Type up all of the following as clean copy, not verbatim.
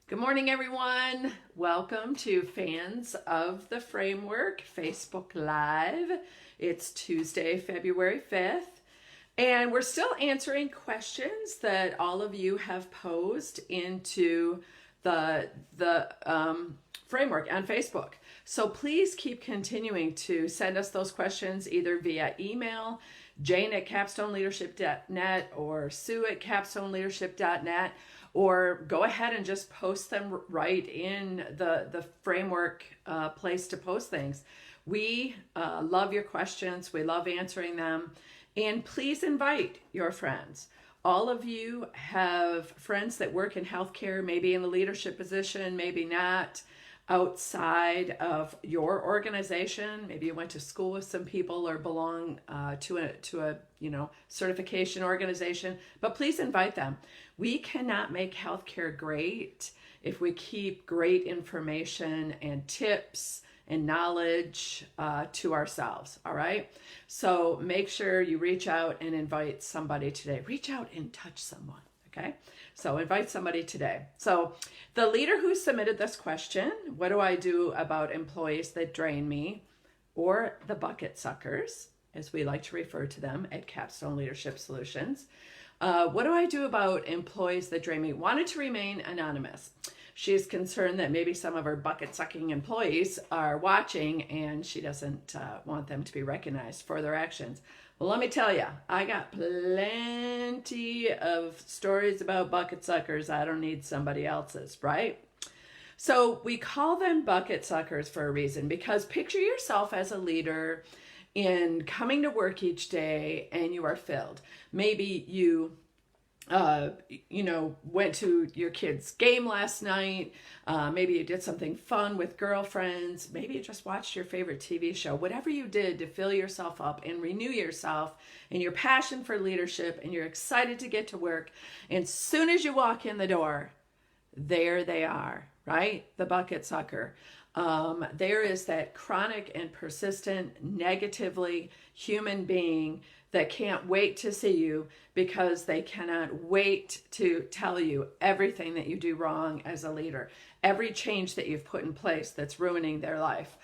Good morning, everyone. Welcome to Fans of the Framework Facebook Live. It's Tuesday, February 5th, and we're still answering questions that all of you have posed into the framework on Facebook. So please keep continuing to send us those questions either via email, jane@capstoneleadership.net or sue@capstoneleadership.net, or go ahead and just post them right in the framework place to post things. We love your questions. We love answering them. And please invite your friends. All of you have friends that work in healthcare, maybe in a leadership position, maybe not, outside of your organization. Maybe you went to school with some people or belong to a certification organization, but please invite them. We cannot make healthcare great if we keep great information and tips and knowledge to ourselves. All right. So make sure you reach out and invite somebody today. Reach out and touch someone. Okay. So invite somebody today. So the leader who submitted this question, what do I do about employees that drain me, or the bucket suckers, as we like to refer to them at Capstone Leadership Solutions? What do I do about employees that drain me? Wanted to remain anonymous. She's concerned that maybe some of her bucket sucking employees are watching and she doesn't want them to be recognized for their actions. Well, let me tell you, I got plenty of stories about bucket suckers. I don't need somebody else's, right? So we call them bucket suckers for a reason, because picture yourself as a leader in coming to work each day and you are filled. Maybe you went to your kid's game last night. Maybe you did something fun with girlfriends. Maybe you just watched your favorite TV show. Whatever you did to fill yourself up and renew yourself and your passion for leadership, and you're excited to get to work. And as soon as you walk in the door, there they are, right? The bucket sucker. There is that chronic and persistent, negatively human being that can't wait to see you because they cannot wait to tell you everything that you do wrong as a leader, every change that you've put in place that's ruining their life.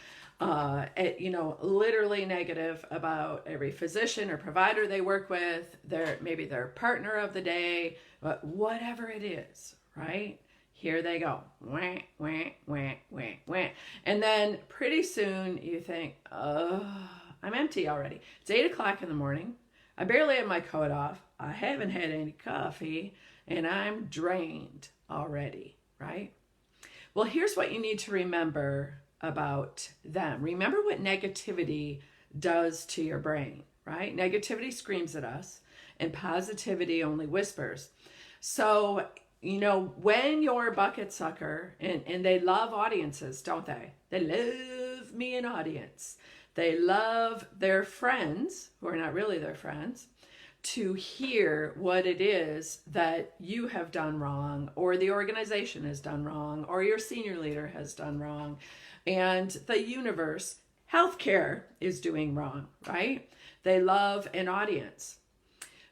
Literally negative about every physician or provider they work with, maybe their partner of the day, but whatever it is, right? Here they go. Wah, wah, wah, wah, wah. And then pretty soon you think, oh, I'm empty already. It's 8 o'clock in the morning. I barely have my coat off. I haven't had any coffee, and I'm drained already, right? Well, here's what you need to remember about them. Remember what negativity does to your brain, right? Negativity screams at us, and positivity only whispers. So, when you're a bucket sucker, and they love audiences, don't they? They love me an audience. They love their friends, who are not really their friends, to hear what it is that you have done wrong, or the organization has done wrong, or your senior leader has done wrong, and the universe, healthcare, is doing wrong, right? They love an audience.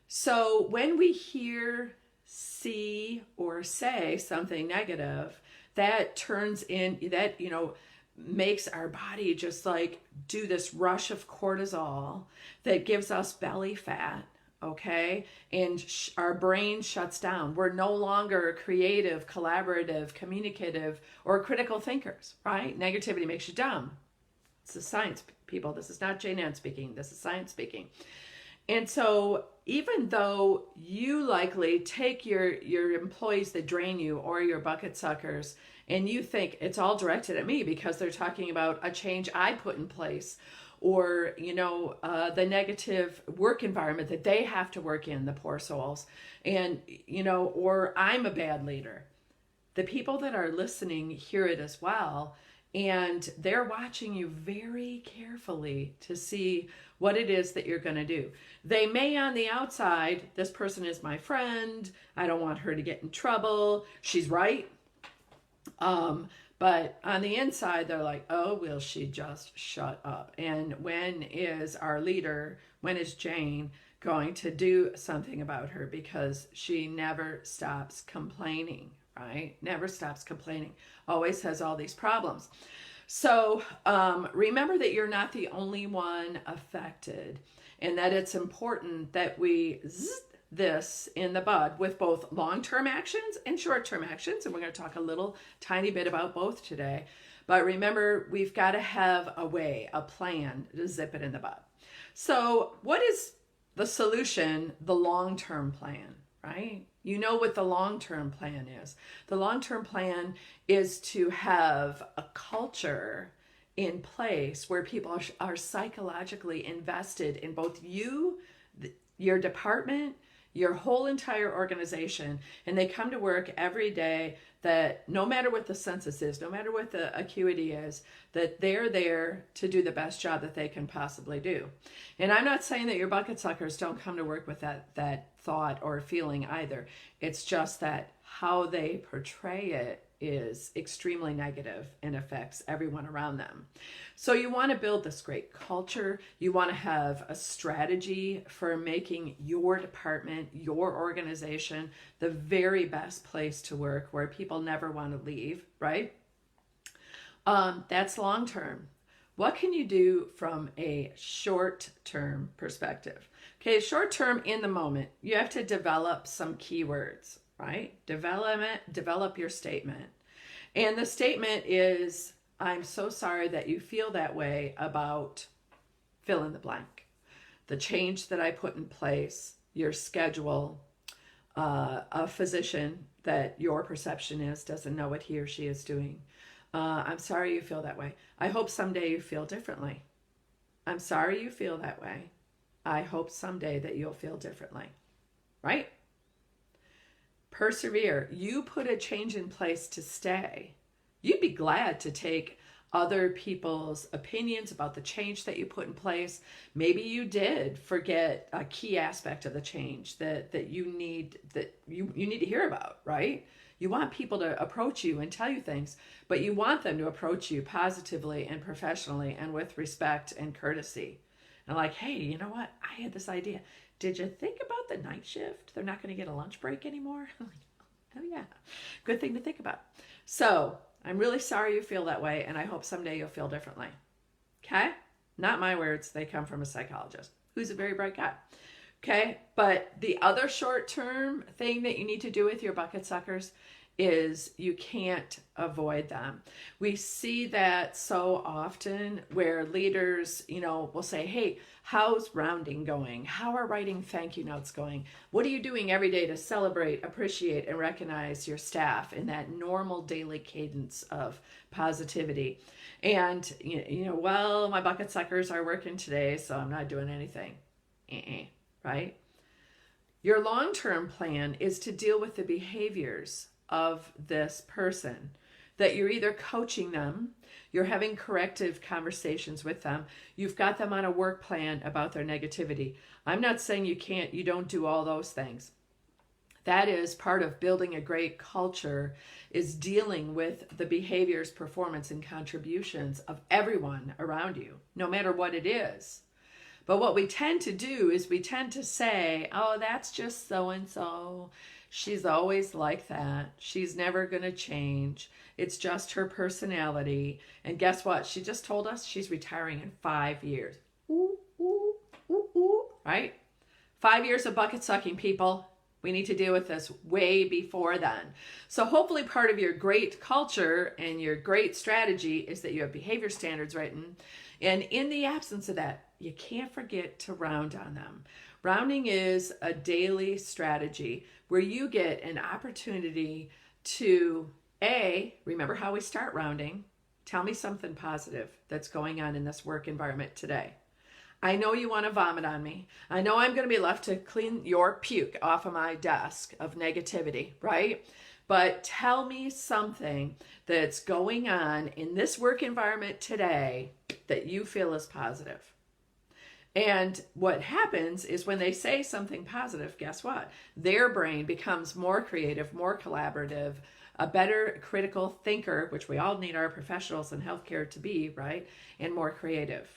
So when we hear, see, or say something negative, that makes our body just like do this rush of cortisol that gives us belly fat, okay? And our brain shuts down. We're no longer creative, collaborative, communicative, or critical thinkers, right? Negativity makes you dumb. This is science, people. This is not Jane Ann speaking. This is science speaking. And so even though you likely take your employees that drain you, or your bucket suckers, and you think it's all directed at me because they're talking about a change I put in place, or the negative work environment that they have to work in, the poor souls, and or I'm a bad leader. The people that are listening hear it as well, and they're watching you very carefully to see what it is that you're going to do. They may on the outside, this person is my friend, I don't want her to get in trouble, she's right. But on the inside, they're like, oh, will she just shut up? And when is our leader, when is Jane going to do something about her? Because she never stops complaining, right? Never stops complaining, always has all these problems. So remember that you're not the only one affected, and that it's important that we this in the bud with both long-term actions and short-term actions. And we're going to talk a little tiny bit about both today. But remember, we've got to have a way, a plan to zip it in the bud. So what is the solution? The long-term plan, right? You know what the long-term plan is. The long-term plan is to have a culture in place where people are psychologically invested in both you, your department, your whole entire organization, and they come to work every day, that no matter what the census is, no matter what the acuity is, that they're there to do the best job that they can possibly do. And I'm not saying that your bucket suckers don't come to work with that thought or feeling either. It's just that how they portray it is extremely negative and affects everyone around them. So you want to build this great culture. You want to have a strategy for making your department, your organization, the very best place to work where people never want to leave, right? That's long term. What can you do from a short term perspective? Okay, short term, in the moment, you have to develop some keywords, right? Develop your statement. And the statement is, I'm so sorry that you feel that way about fill in the blank. The change that I put in place, your schedule, a physician that your perception is doesn't know what he or she is doing. I'm sorry you feel that way. I hope someday you feel differently. I'm sorry you feel that way. I hope someday that you'll feel differently, right? Persevere. You put a change in place to stay. You'd be glad to take other people's opinions about the change that you put in place. Maybe you did forget a key aspect of the change that you need to hear about, right? You want people to approach you and tell you things, but you want them to approach you positively and professionally and with respect and courtesy. And like, hey, you know what? I had this idea. Did you think about the night shift? They're not going to get a lunch break anymore. Oh yeah, good thing to think about. So I'm really sorry you feel that way, and I hope someday you'll feel differently. Okay? Not my words. They come from a psychologist who's a very bright guy. Okay? But the other short-term thing that you need to do with your bucket suckers is you can't avoid them. We see that so often where leaders, will say, hey, how's rounding going? How are writing thank you notes going? What are you doing every day to celebrate, appreciate, and recognize your staff in that normal daily cadence of positivity? And, well, my bucket suckers are working today, so I'm not doing anything. Right? Your long-term plan is to deal with the behaviors of this person, that you're either coaching them, you're having corrective conversations with them, you've got them on a work plan about their negativity. I'm not saying you don't do all those things. That is part of building a great culture, is dealing with the behaviors, performance, and contributions of everyone around you, no matter what it is. But what we tend to do is we tend to say, oh, that's just so-and-so. She's always like that. She's never going to change. It's just her personality. And guess what? She just told us she's retiring in 5 years. Ooh, ooh, ooh, ooh. Right? 5 years of bucket sucking, people. We need to deal with this way before then. So hopefully part of your great culture and your great strategy is that you have behavior standards written. And in the absence of that, you can't forget to round on them. Rounding is a daily strategy where you get an opportunity to, remember how we start rounding. Tell me something positive that's going on in this work environment today. I know you want to vomit on me. I know I'm going to be left to clean your puke off of my desk of negativity, right? But tell me something that's going on in this work environment today that you feel is positive. And what happens is when they say something positive, guess what? Their brain becomes more creative, more collaborative, a better critical thinker, which we all need our professionals in healthcare to be, right? And more creative.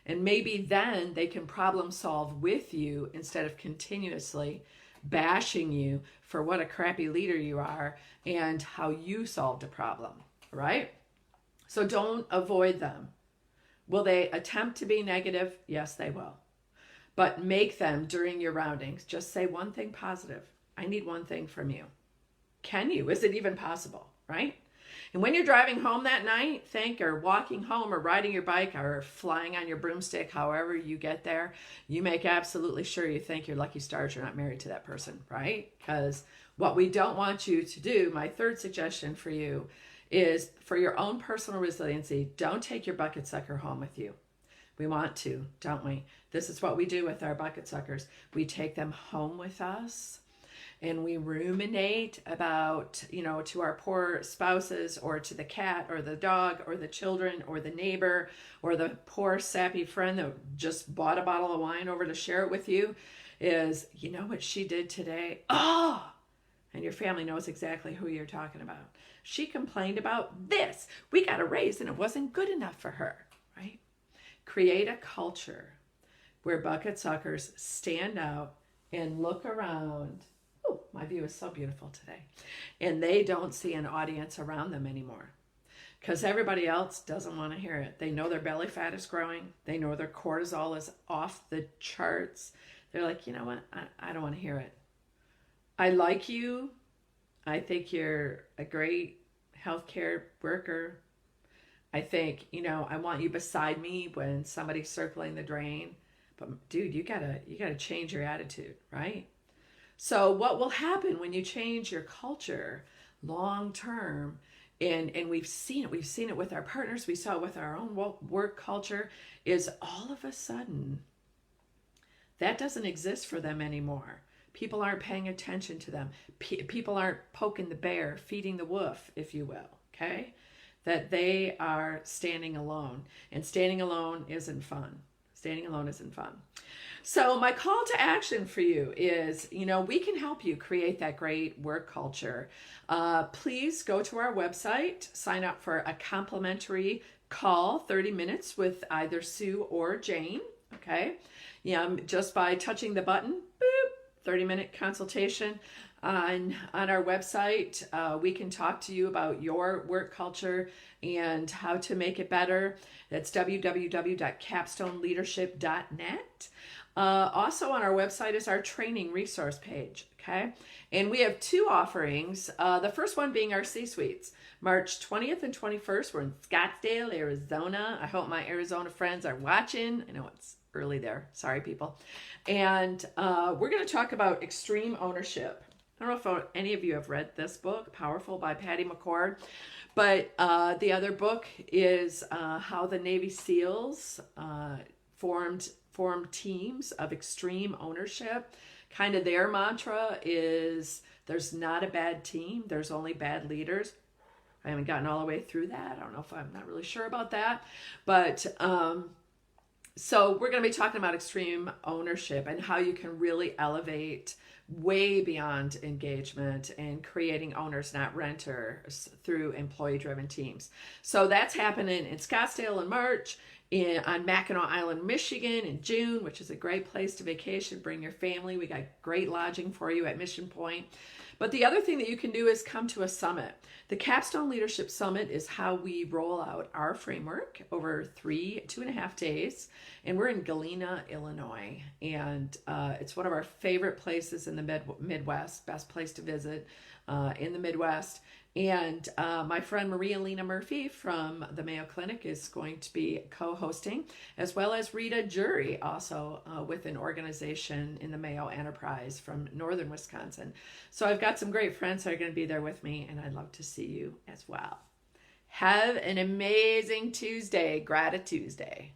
And maybe then they can problem solve with you instead of continuously bashing you for what a crappy leader you are and how you solved a problem, right? So don't avoid them. Will they attempt to be negative? Yes, they will. But make them during your roundings. Just say one thing positive. I need one thing from you. Can you? Is it even possible, right? And when you're driving home that night, or walking home or riding your bike or flying on your broomstick, however you get there, you make absolutely sure you thank your lucky stars you're not married to that person, right? Because what we don't want you to do, my third suggestion for you, is for your own personal resiliency, don't take your bucket sucker home with you. We want to, don't we? This is what we do with our bucket suckers. We take them home with us and we ruminate about, to our poor spouses or to the cat or the dog or the children or the neighbor or the poor sappy friend that just bought a bottle of wine over to share it with you is, you know what she did today? Oh! And your family knows exactly who you're talking about. She complained about this. We got a raise and it wasn't good enough for her, right? Create a culture where bucket suckers stand out and look around. Oh, my view is so beautiful today. And they don't see an audience around them anymore because everybody else doesn't want to hear it. They know their belly fat is growing. They know their cortisol is off the charts. They're like, you know what? I don't want to hear it. I like you. I think you're a great healthcare worker. I think, I want you beside me when somebody's circling the drain. But dude, you gotta change your attitude, right? So what will happen when you change your culture long term, and we've seen it with our partners, we saw it with our own work culture, is all of a sudden that doesn't exist for them anymore. People aren't paying attention to them. People aren't poking the bear, feeding the wolf, if you will, okay? That they are standing alone. And standing alone isn't fun. Standing alone isn't fun. So my call to action for you is, we can help you create that great work culture. Please go to our website, sign up for a complimentary call, 30 minutes with either Sue or Jane, okay? Just by touching the button, boop, 30-minute consultation on our website. We can talk to you about your work culture and how to make it better. That's www.capstoneleadership.net. Also on our website is our training resource page, okay? And we have two offerings. The first one being our C-Suites. March 20th and 21st, we're in Scottsdale, Arizona. I hope my Arizona friends are watching. I know it's early there. Sorry, people. And we're going to talk about extreme ownership. I don't know if any of you have read this book, Powerful by Patty McCord, but the other book is how the Navy SEALs formed teams of extreme ownership. Kind of their mantra is there's not a bad team, there's only bad leaders. I haven't gotten all the way through that. I don't know if I'm not really sure about that, but so we're going to be talking about extreme ownership and how you can really elevate way beyond engagement and creating owners, not renters, through employee-driven teams. So that's happening in Scottsdale in March, on Mackinac Island, Michigan in June, which is a great place to vacation. Bring your family. We got great lodging for you at Mission Point. But the other thing that you can do is come to a summit. The Capstone Leadership Summit is how we roll out our framework over 2.5 days. And we're in Galena, Illinois. And it's one of our favorite places in the Midwest, best place to visit in the Midwest. And my friend Maria Lena Murphy from the Mayo Clinic is going to be co-hosting, as well as Rita Jury, also with an organization in the Mayo Enterprise from northern Wisconsin. So I've got some great friends that are going to be there with me, and I'd love to see you as well. Have an amazing Tuesday, Gratitude Tuesday.